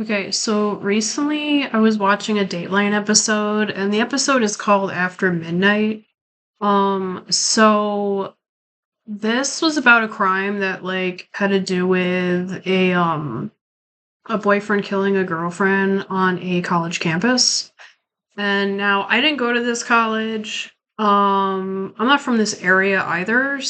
Okay, so recently I was watching a Dateline episode, and the episode is called After Midnight. So this was about a crime that had to do with a boyfriend killing a girlfriend on a college campus. And now I didn't go to this college. I'm not from this area either,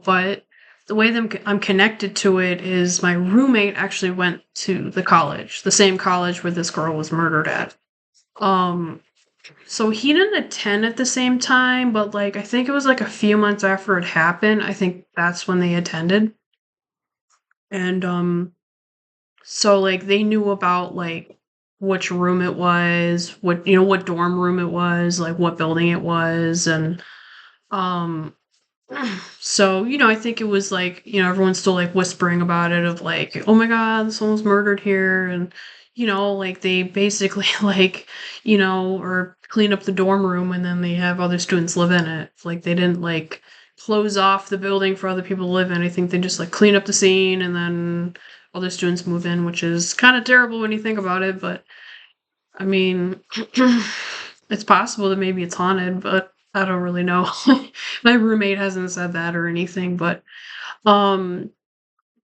but the way that I'm connected to it is my roommate actually went to the college, the same college where this girl was murdered at. Um, so he didn't attend at the same time, but I think it was like a few months after it happened. I think that's when they attended. And so they knew about which room it was, what dorm room it was, like what building it was, and um so I think it was everyone's still whispering about it of oh my god, someone was murdered here, and they basically or clean up the dorm room and then they have other students live in it. They didn't close off the building for other people to live in. I think they just clean up the scene and then other students move in, which is kind of terrible when you think about it, but I mean, it's possible that maybe it's haunted, but I don't really know. My roommate hasn't said that or anything, but um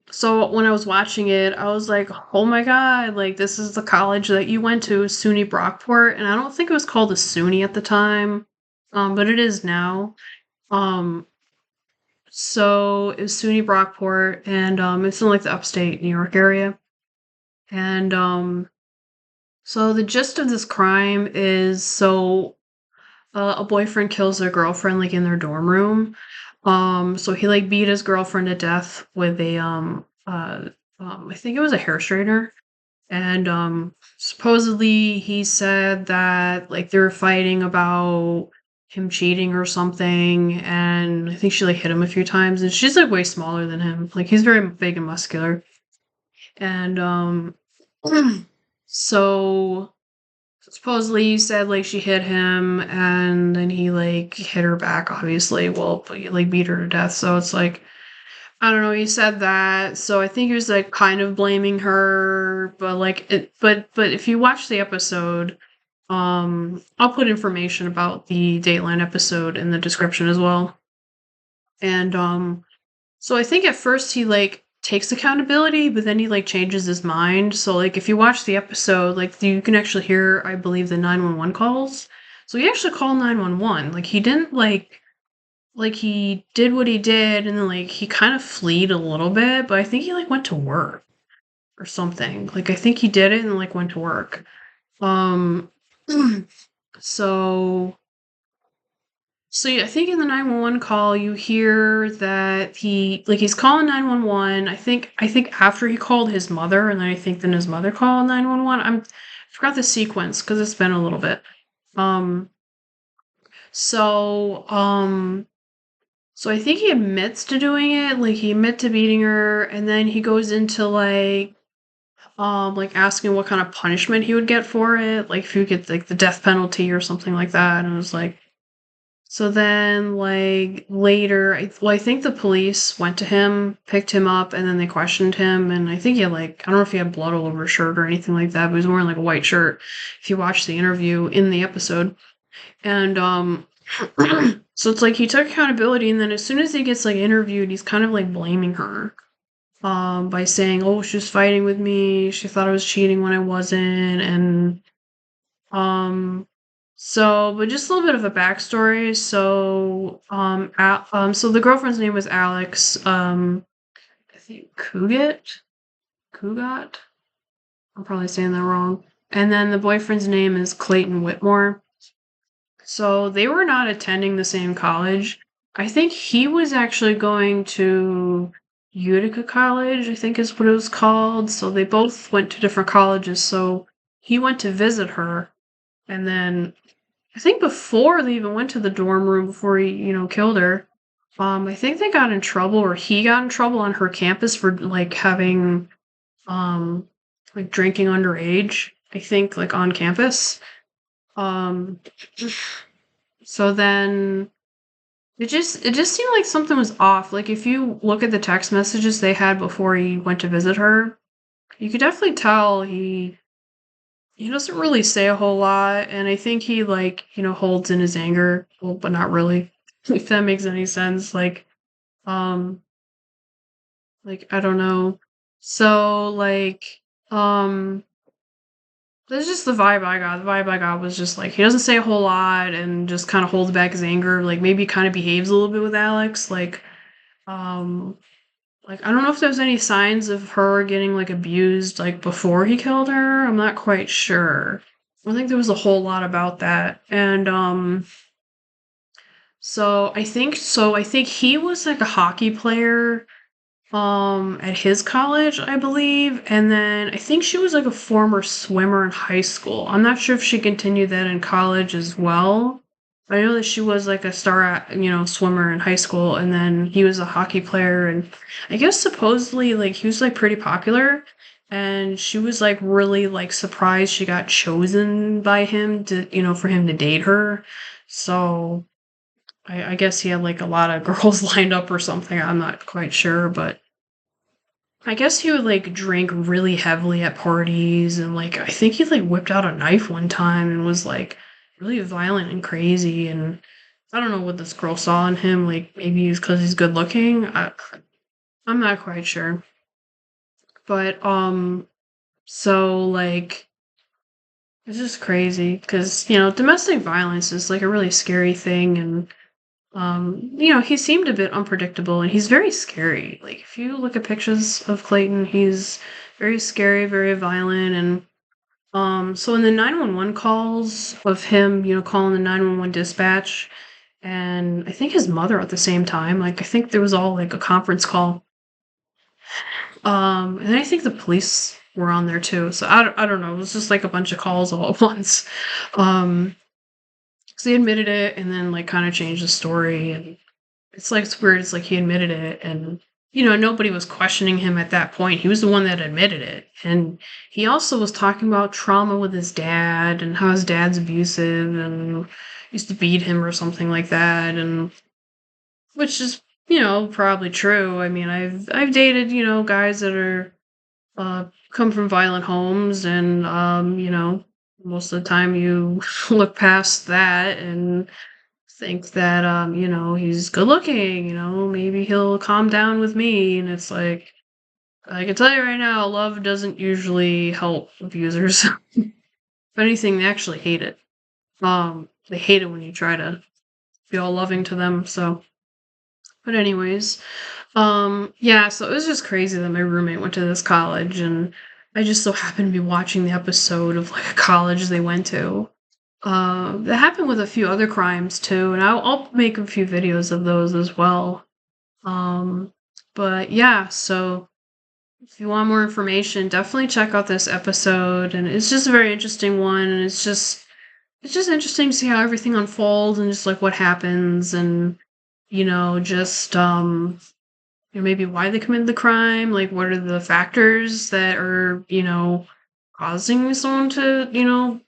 so when I was watching it, I was like, "Oh my god, this is the college that you went to, SUNY Brockport." And I don't think it was called a SUNY at the time. But it is now. Um so it was SUNY Brockport, and it's in the upstate New York area. And so the gist of this crime is a boyfriend kills their girlfriend in their dorm room. So he beat his girlfriend to death with I think it was a hair straightener. And supposedly he said that they were fighting about him cheating or something, and I think she hit him a few times, and she's way smaller than him. He's very big and muscular. And so supposedly he said she hit him and then he hit her back, obviously. Well, but he beat her to death. So it's I don't know, he said that. So I think he was kind of blaming her, but but if you watch the episode, I'll put information about the Dateline episode in the description as well. And so I think at first he takes accountability, but then he changes his mind. So if you watch the episode, you can actually hear, I believe, the 911 calls. So he actually called 911. He didn't he did what he did, and then he kind of fleed a little bit, but I think he went to work or something. I think he did it and went to work. Um so yeah, I think in the 911 call you hear that he's calling 911. I think after he called his mother, and then I think then his mother called 911. I forgot the sequence because it's been a little bit. Um so so I think he admits to doing it. He admit to beating her, and then he goes into asking what kind of punishment he would get for it, if he would get the death penalty or something like that. And it was so then, later, I think the police went to him, picked him up, and then they questioned him. And I think he had, I don't know if he had blood all over his shirt or anything like that, but he was wearing, a white shirt if you watch the interview in the episode. And, so it's he took accountability, and then as soon as he gets, interviewed, he's kind of, blaming her, by saying, "Oh, she was fighting with me, she thought I was cheating when I wasn't," and, um but just a little bit of a backstory. So the girlfriend's name was Alex. I think Kogut. I'm probably saying that wrong. And then the boyfriend's name is Clayton Whitmore. So they were not attending the same college. I think he was actually going to Utica College, I think is what it was called. So they both went to different colleges. So he went to visit her, and then I think before they even went to the dorm room before he, killed her, I think they got in trouble, or he got in trouble on her campus for having um drinking underage, I think, on campus. Um so then it just seemed like something was off. If you look at the text messages they had before he went to visit her, you could definitely tell he doesn't really say a whole lot, and I think he like, holds in his anger, well, but not really. If that makes any sense. Um, I don't know. So um that's just the vibe I got. The vibe I got was just like he doesn't say a whole lot and just kind of holds back his anger. Like maybe kind of behaves a little bit with Alex. Um I don't know if there's any signs of her getting like abused like before he killed her. I'm not quite sure. I don't think there was a whole lot about that. And so I think he was like a hockey player at his college, I believe, and then I think she was like a former swimmer in high school. I'm not sure if she continued that in college as well. I know that she was like a swimmer in high school, and then he was a hockey player, and I guess supposedly like he was like pretty popular, and she was like really like surprised she got chosen by him to for him to date her. So I guess he had like a lot of girls lined up or something. I'm not quite sure, but I guess he would like drink really heavily at parties, and like I think he like whipped out a knife one time and was like really violent and crazy. And I don't know what this girl saw in him. Like maybe it's because he's good looking. I'm not quite sure. But so like it's just crazy because domestic violence is like a really scary thing, and he seemed a bit unpredictable and he's very scary. Like if you look at pictures of Clayton, he's very scary, very violent, and so in the 911 calls of him, calling the 911 dispatch and I think his mother at the same time, like I think there was all like a conference call. And then I think the police were on there too. So I don't know. It was just like a bunch of calls all at once. Um, so he admitted it and then like kind of changed the story, and it's weird. It's like he admitted it, and nobody was questioning him at that point. He was the one that admitted it, and he also was talking about trauma with his dad and how his dad's abusive and used to beat him or something like that, and which is probably true. I mean, I've dated guys that are come from violent homes, and most of the time you look past that and think that he's good looking, maybe he'll calm down with me, and it's like I can tell you right now, love doesn't usually help abusers. If anything, they actually hate it. They hate it when you try to be all loving to them. So but anyways, yeah, so it was just crazy that my roommate went to this college, and I just so happened to be watching the episode of like a college they went to. That happened with a few other crimes too, and I'll make a few videos of those as well. Um, but yeah, so if you want more information, definitely check out this episode, and it's just a very interesting one, and it's just interesting to see how everything unfolds and just like what happens, and just maybe why they committed the crime, like what are the factors that are causing someone to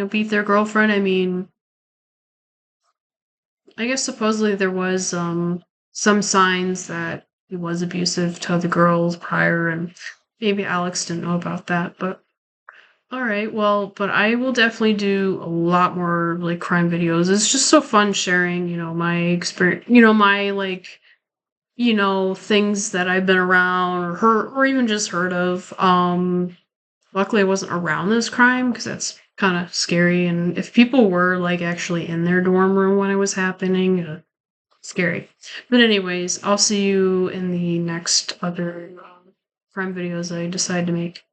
beat their girlfriend. I mean, I guess supposedly there was some signs that he was abusive to other girls prior, and maybe Alex didn't know about that. But all right, well, but I will definitely do a lot more like crime videos. It's just so fun sharing, my experience, my like things that I've been around or heard or even just heard of. Luckily I wasn't around this crime because that's kind of scary, and if people were like actually in their dorm room when it was happening, scary. But anyways, I'll see you in the next other crime videos I decide to make.